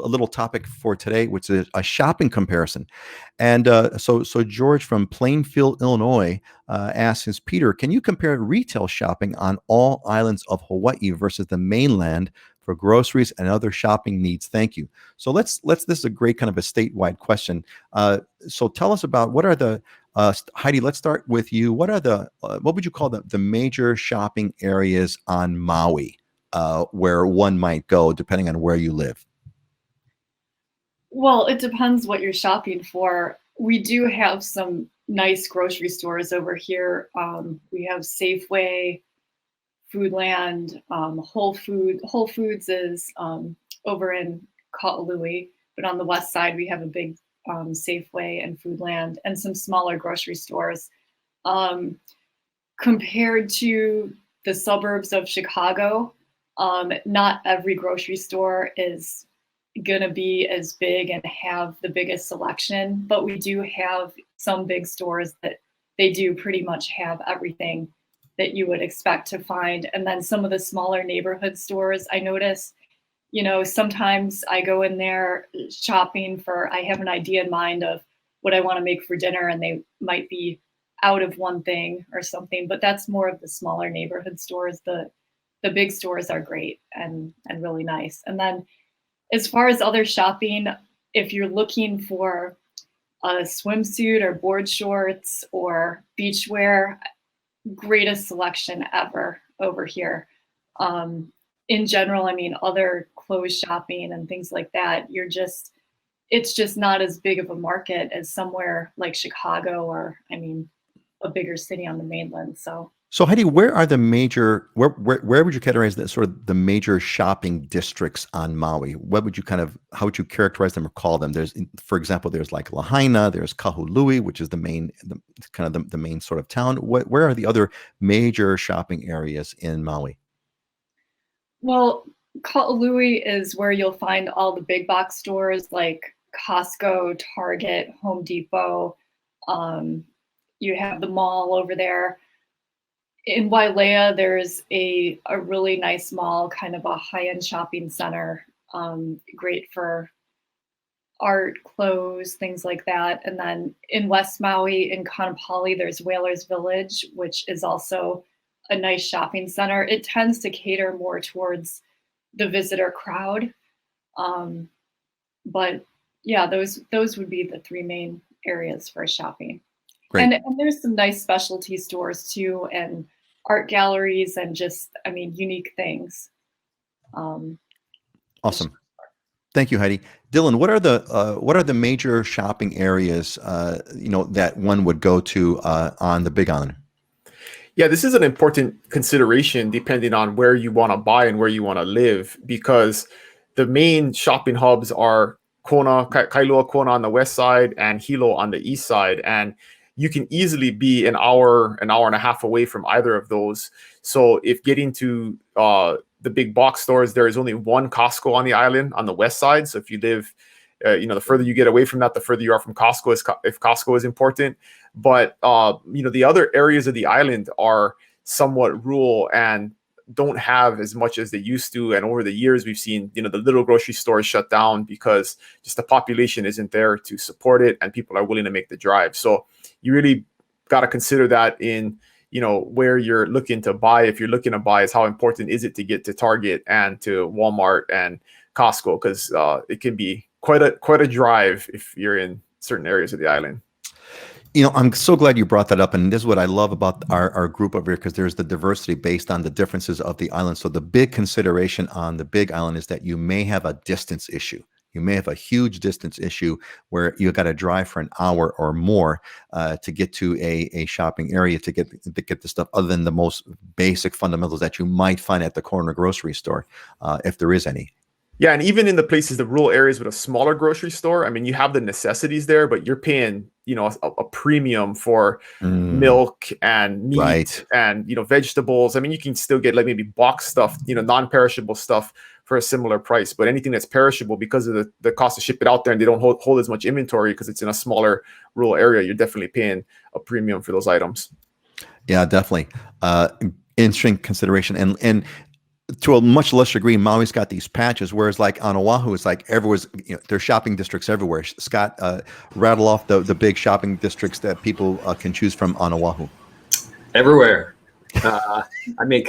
little topic for today, which is a shopping comparison. And so George from Plainfield, Illinois, asks, Peter, can you compare retail shopping on all islands of Hawaii versus the mainland for groceries and other shopping needs? Thank you. So let's. This is a great kind of a statewide question. So tell us about what are the Heidi, let's start with you. What are what would you call the major shopping areas on Maui where one might go depending on where you live? Well, it depends what you're shopping for. We do have some nice grocery stores over here. We have Safeway, Foodland, Whole Foods is over in Ka'alui, but on the west side we have a big Safeway and Foodland and some smaller grocery stores. Compared to the suburbs of Chicago, not every grocery store is gonna be as big and have the biggest selection, but we do have some big stores that they do pretty much have everything that you would expect to find. And then some of the smaller neighborhood stores, I notice, sometimes I go in there shopping I have an idea in mind of what I want to make for dinner, and they might be out of one thing or something, but that's more of the smaller neighborhood stores. The big stores are great and really nice. And then as far as other shopping, if you're looking for a swimsuit or board shorts or beachwear, greatest selection ever over here. In general, I mean, other clothes shopping and things like that, it's just not as big of a market as somewhere like Chicago or, I mean, a bigger city on the mainland. So Heidi, where are the major, where would you categorize the sort of the major shopping districts on Maui? What would you how would you characterize them or call them? For example, there's like Lahaina, there's Kahului, which is the main sort of town. Where are the other major shopping areas in Maui? Well, Ka'alui is where you'll find all the big box stores like Costco, Target, Home Depot. You have the mall over there. In Wailea, there's a really nice mall, kind of a high-end shopping center, great for art, clothes, things like that. And then in West Maui, in Kaanapali, there's Whalers Village, which is also a nice shopping center. It tends to cater more towards the visitor crowd. But yeah, those would be the three main areas for shopping. Great. And there's some nice specialty stores too, and art galleries, and just, I mean, unique things. Awesome. Thank you, Heidi. Dylan, what are the major shopping areas that one would go to on the Big Island? Yeah, this is an important consideration depending on where you want to buy and where you want to live, because the main shopping hubs are Kona, Kailua Kona on the west side and Hilo on the east side. And you can easily be an hour and a half away from either of those. So if getting to the big box stores, there is only one Costco on the island on the west side. So if you live, the further you get away from that, the further you are from Costco, if Costco is important. But, the other areas of the island are somewhat rural and don't have as much as they used to. And over the years, we've seen, the little grocery stores shut down because just the population isn't there to support it and people are willing to make the drive. So you really got to consider that in, where you're looking to buy. If you're looking to buy, is how important is it to get to Target and to Walmart and Costco? Because it can be quite a drive if you're in certain areas of the island. I'm so glad you brought that up. And this is what I love about our group over here, because there's the diversity based on the differences of the island. So the big consideration on the Big Island is that you may have a distance issue. You may have a huge distance issue where you got to drive for an hour or more to get to a shopping area to get the stuff other than the most basic fundamentals that you might find at the corner grocery store, if there is any. Yeah, and even in the rural areas with a smaller grocery store, I mean, you have the necessities there, but you're paying, a premium for milk and meat, right, and, vegetables. I mean, you can still get like maybe box stuff, non-perishable stuff for a similar price. But anything that's perishable, because of the cost to ship it out there, and they don't hold as much inventory because it's in a smaller rural area, you're definitely paying a premium for those items. Yeah, definitely. Interesting consideration. And to a much lesser degree, Maui's got these patches, whereas like on Oahu, it's like everyone's, there's shopping districts everywhere. Scott, rattle off the big shopping districts that people can choose from on Oahu. Everywhere. I mean,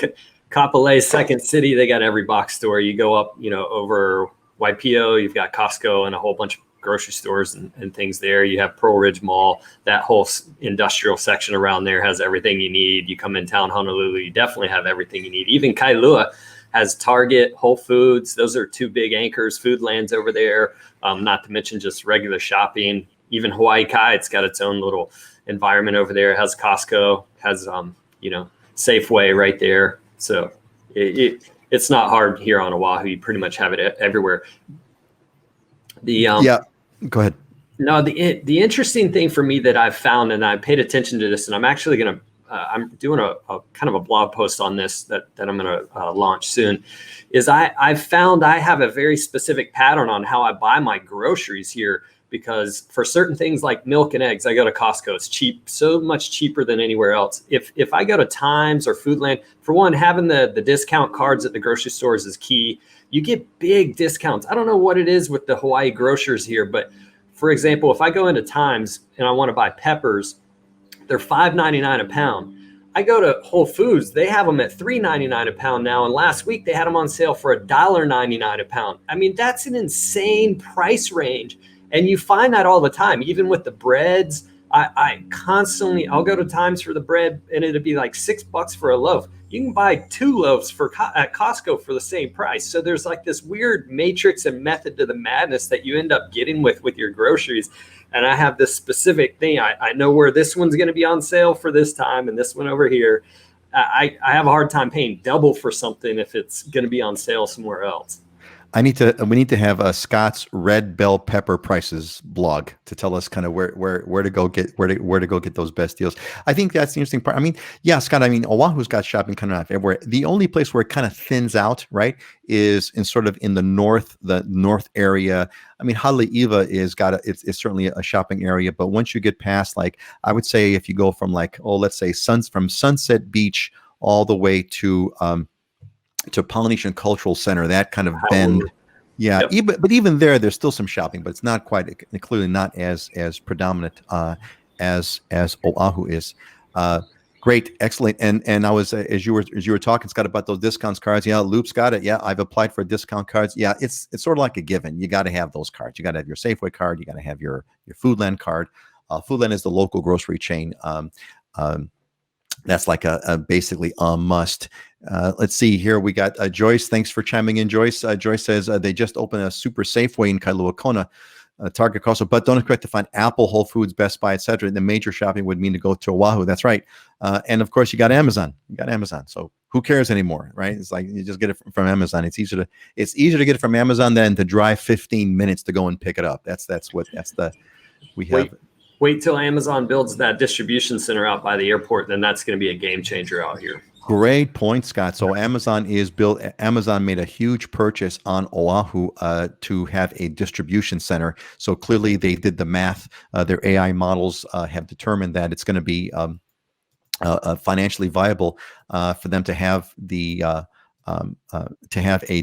Kapolei's second city, they got every box store. You go up, over Waipio, you've got Costco and a whole bunch of grocery stores and things there. You have Pearl Ridge Mall. That whole industrial section around there has everything you need. You come in town, Honolulu, you definitely have everything you need. Even Kailua has Target, Whole Foods. Those are two big anchors, Foodlands over there. Not to mention just regular shopping. Even Hawaii Kai, it's got its own little environment over there. It has Costco, has Safeway right there. So it's not hard here on Oahu. You pretty much have it everywhere. Yeah, go ahead. No, the interesting thing for me that I've found, and I paid attention to this, and I'm actually going to, I'm doing a kind of a blog post on this that I'm going to launch soon, is I've found I have a very specific pattern on how I buy my groceries here. Because for certain things like milk and eggs, I go to Costco. It's cheap, so much cheaper than anywhere else. If I go to Times or Foodland, for one, having the discount cards at the grocery stores is key. You get big discounts. I don't know what it is with the Hawaii grocers here, but for example, if I go into Times and I want to buy peppers, they're $5.99 a pound. I go to Whole Foods, they have them at $3.99 a pound now. And last week they had them on sale for $1.99 a pound. I mean, that's an insane price range. And you find that all the time, even with the breads. I'll go to Times for the bread and it'll be like $6 for a loaf. You can buy 2 loaves at Costco for the same price. So there's like this weird matrix and method to the madness that you end up getting with your groceries. And I have this specific thing. I know where this one's going to be on sale for this time and this one over here. I have a hard time paying double for something if it's going to be on sale somewhere else. We need to have Scott's red bell pepper prices blog to tell us kind of where to go get those best deals. I think that's the interesting part. I mean, yeah, Scott, I mean, Oahu's got shopping kind of everywhere. The only place where it kind of thins out, right, is in the north area. I mean, Haleiwa it's certainly a shopping area, but once you get past, like, I would say if you go from let's say from Sunset Beach all the way to Polynesian Cultural Center, that kind of bend. Yeah. Yep. Even there's still some shopping, but it's not quite, clearly not as predominant as Oahu is. Great. Excellent. And I was, as you were talking, Scott, about those discounts cards. Yeah. Loop's got it. Yeah. I've applied for discount cards. Yeah. It's sort of like a given. You got to have those cards. You got to have your Safeway card. You got to have your Foodland card. Foodland is the local grocery chain. That's like a basically a must. Let's see here. We got Joyce. Thanks for chiming in, Joyce. Joyce says they just opened a super Safeway in Kailua Kona, Target, Costco, but don't expect to find Apple, Whole Foods, Best Buy, etc. The major shopping would mean to go to Oahu. That's right. And of course, you got Amazon. So who cares anymore, right? It's like you just get it from Amazon. It's easier to get it from Amazon than to drive 15 minutes to go and pick it up. We have. Wait till Amazon builds that distribution center out by the airport, then that's going to be a game changer out here. Great point, Scott. So Amazon made a huge purchase on Oahu to have a distribution center. So clearly they did the math. Their AI models have determined that it's going to be financially viable for them to have a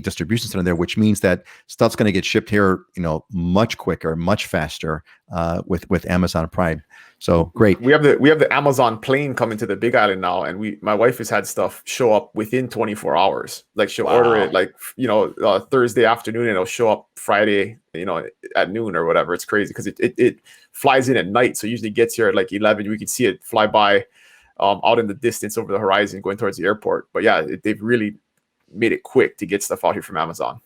distribution center there, which means that stuff's going to get shipped here, much quicker, much faster with Amazon Prime. So great. We have the Amazon plane coming to the Big Island now, and my wife has had stuff show up within 24 hours. Like she'll order it Thursday afternoon, and it'll show up Friday, at noon or whatever. It's crazy because it flies in at night, so it usually gets here at like 11. We can see it fly by out in the distance over the horizon going towards the airport. But yeah, they've really made it quick to get stuff out here from Amazon.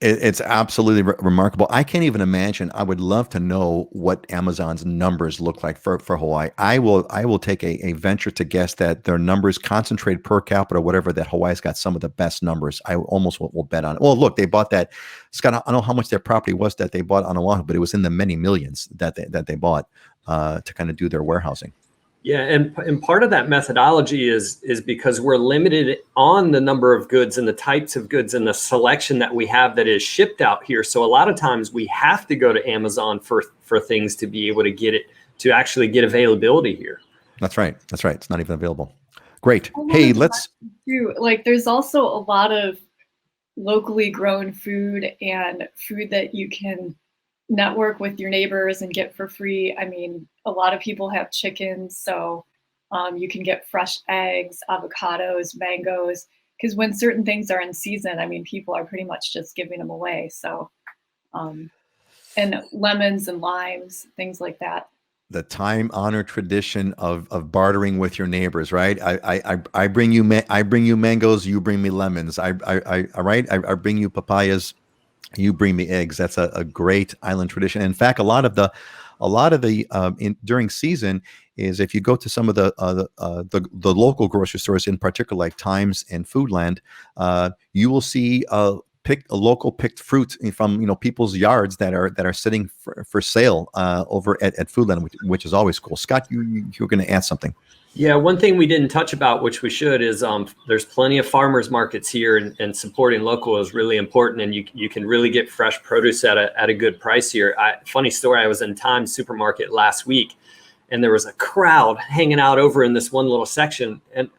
It's absolutely remarkable. I can't even imagine. I would love to know what Amazon's numbers look like for Hawaii. I will take a venture to guess that their numbers concentrated per capita, whatever, that Hawaii's got some of the best numbers. I almost will bet on it. Well, look, they bought that. Scott, I don't know how much their property was that they bought on Oahu, but it was in the many millions that they bought to kind of do their warehousing. Yeah, and part of that methodology is because we're limited on the number of goods and the types of goods and the selection that we have that is shipped out here. So a lot of times we have to go to Amazon for things to be able to get it, to actually get availability here. That's right. It's not even available. Great. Hey, let's do, there's also a lot of locally grown food and food that you can network with your neighbors and get for free. I mean, a lot of people have chickens, so you can get fresh eggs, avocados, mangoes, because when certain things are in season, I mean, people are pretty much just giving them away. So, and lemons and limes, things like that. The time-honored tradition of bartering with your neighbors, right? I bring you I bring you mangoes, you bring me lemons. I bring you papayas, you bring me eggs. That's a great island tradition. In fact, a lot of the in during season is if you go to some of the local grocery stores, in particular like Times and Foodland, you will see picked a local picked fruit from people's yards that are sitting for sale over at Foodland, which is always cool. Scott, you're going to add something. Yeah, one thing we didn't touch about, which we should, is there's plenty of farmers markets here, and supporting local is really important. And you can really get fresh produce at a good price here. Funny story, I was in Times supermarket last week, and there was a crowd hanging out over in this one little section, and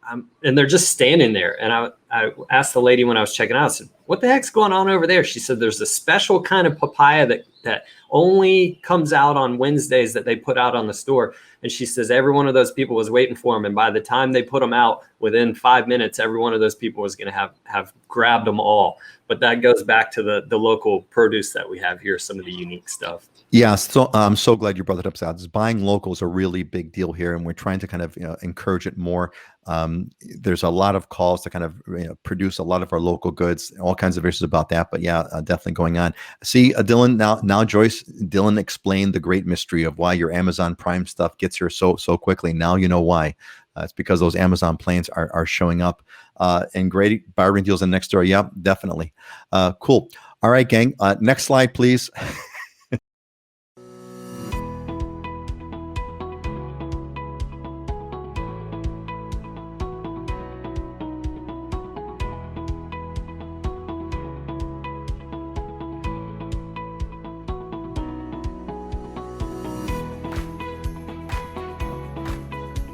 they're just standing there. And I asked the lady when I was checking out, I said, "What the heck's going on over there?" She said, "There's a special kind of papaya that only comes out on Wednesdays that they put out on the store." And she says every one of those people was waiting for them. And by the time they put them out, within 5 minutes, every one of those people was going to have grabbed them all. But that goes back to the local produce that we have here, some of the unique stuff. Yeah, so I'm so glad you brought it up, Sad. Buying local is a really big deal here, and we're trying to kind of encourage it more. There's a lot of calls to kind of produce a lot of our local goods, all kinds of issues about that. But yeah, definitely going on. See, Dylan, now Joyce, Dylan explained the great mystery of why your Amazon Prime stuff gets here so quickly. Now you know why. It's because those Amazon planes are showing up, and great bartering deals in next door. Yeah, definitely. Cool. All right, gang. Next slide, please.